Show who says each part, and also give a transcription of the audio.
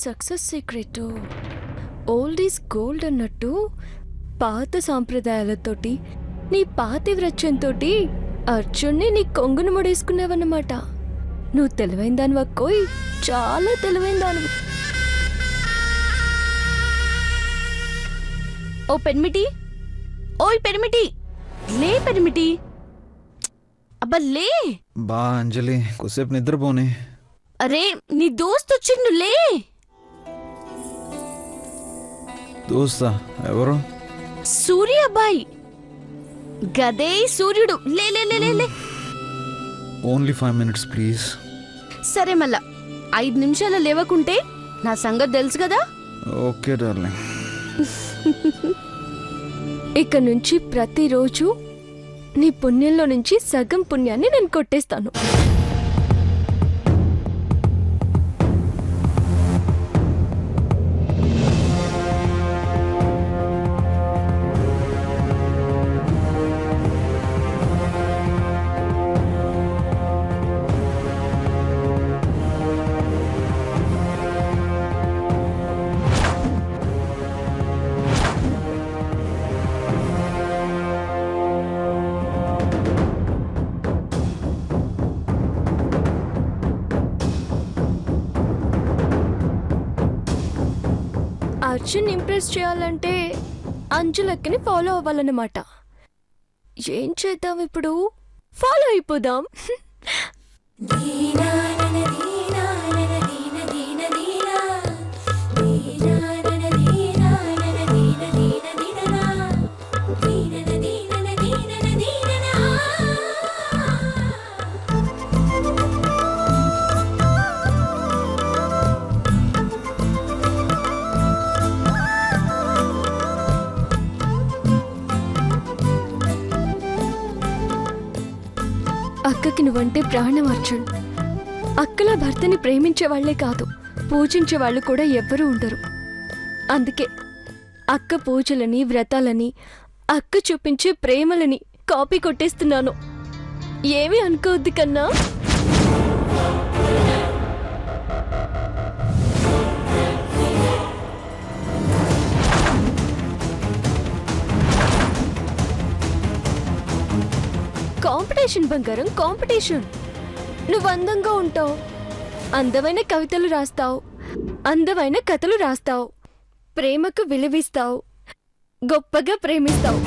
Speaker 1: Success secret old is gold అన్నట్టు పాత సాంప్రదాయాలతోటి నీ పాతివ్రత్యంతో అర్జున్ని నీ కొంగును ముడేసుకున్నావన్నమాట. నువ్వు తెలివైన దాని వక్కోయ్, చాలా తెలివైన దానివి. ఓ పెన్మిటి, ఓయ్ పెన్మిటి, లే పెన్మిటి, అబ్బా లే.
Speaker 2: బా అంజలి, కొద్దిసేపు నిద్రపోని.
Speaker 1: అరే నీ దోస్త్ వచ్చిండు, లే.
Speaker 2: దోస్తా? ఎవరు?
Speaker 1: సూర్య అబ్బాయి, గదే సూర్యుడు. లే లే లే లే.
Speaker 2: Only 5 minutes please.
Speaker 1: సరే మళ్ళా 5 నిమిషాలు లేవకుంటే నా సంగతి తెలుసు కదా.
Speaker 2: Okay darling.
Speaker 1: ఇక నుంచి ప్రతిరోజు నీ పుణ్యంలో నుంచి సగం పుణ్యాన్ని నేను కొట్టేస్తాను. అర్జున్ ఇంప్రెస్ చేయాలంటే అంజలక్కని ఫాలో అవ్వాలన్నమాట. ఏం చేద్దాం ఇప్పుడు? ఫాలో అయిపోదాం. అక్కకి నువ్వంటే ప్రాణం అర్జున్. అక్కల భర్తని ప్రేమించే వాళ్లే కాదు, పూజించే వాళ్ళు కూడా ఎవ్వరూ ఉండరు. అందుకే అక్క పూజలని, వ్రతాలని, అక్క చూపించే ప్రేమలని కాపీ కొట్టేస్తున్నాను. ఏమీ అనుకోవద్దు కన్నా. కాంపిటీషన్ బంగారం, కాంపిటీషన్. నువ్వు అందంగా ఉంటావు, అందమైన కవితలు రాస్తావు, అందమైన కథలు రాస్తావు, ప్రేమకు విలువిస్తావు, గొప్పగా ప్రేమిస్తావు.